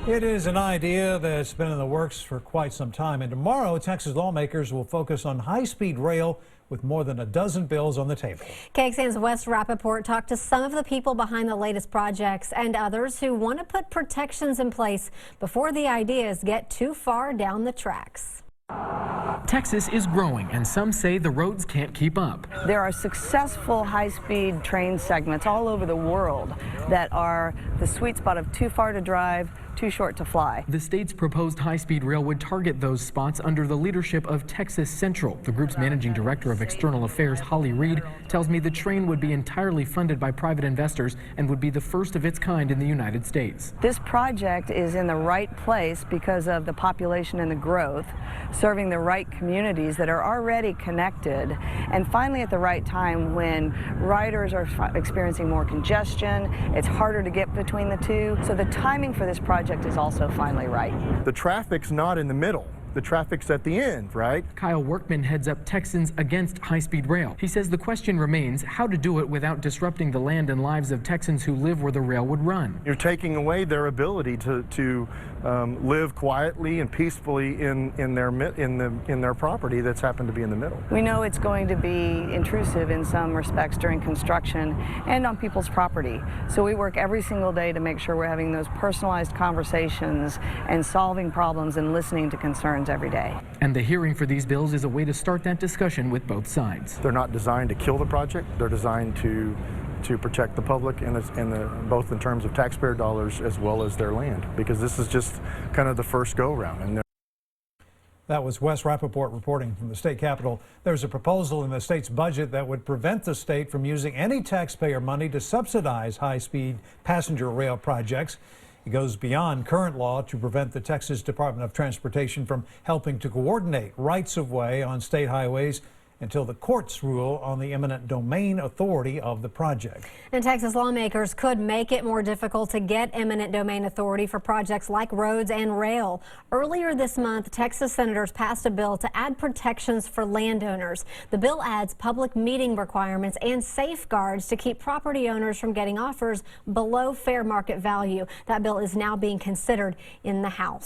It is an idea that's been in the works for quite some time, and tomorrow Texas lawmakers will focus on high-speed rail with more than a dozen bills on the table. KXAN's Wes Rappaport talked to some of the people behind the latest projects and others who want to put protections in place before the ideas get too far down the tracks. Texas is growing, and some say the roads can't keep up. There are successful high-speed train segments all over the world that are the sweet spot of too far to drive, too short to fly. The state's proposed high-speed rail would target those spots under the leadership of Texas Central. The group's managing director of external affairs, Holly Reed, tells me the train would be entirely funded by private investors and would be the first of its kind in the United States. This project is in the right place because of the population and the growth, serving the right communities that are already connected, and finally at the right time when riders are experiencing more congestion. It's harder to get between the two, so the timing for this project is also finally right. The traffic's not in the middle. The traffic's at the end, right? Kyle Workman heads up Texans Against High-Speed Rail. He says the question remains how to do it without disrupting the land and lives of Texans who live where the rail would run. You're taking away their ability to live quietly and peacefully in their property that's happened to be in the middle. We know it's going to be intrusive in some respects during construction and on people's property. So we work every single day to make sure we're having those personalized conversations and solving problems and listening to concerns every day. And the hearing for these bills is a way to start that discussion with both sides. They're not designed to kill the project. They're designed to protect the public and both in terms of taxpayer dollars as well as their land, because this is just kind of the first go-around. That was Wes Rappaport reporting from the state capitol. There's a proposal in the state's budget that would prevent the state from using any taxpayer money to subsidize high-speed passenger rail projects. It goes beyond current law to prevent the Texas Department of Transportation from helping to coordinate rights-of-way on state highways until the courts rule on the eminent domain authority of the project. And Texas lawmakers could make it more difficult to get eminent domain authority for projects like roads and rail. Earlier this month, Texas senators passed a bill to add protections for landowners. The bill adds public meeting requirements and safeguards to keep property owners from getting offers below fair market value. That bill is now being considered in the House.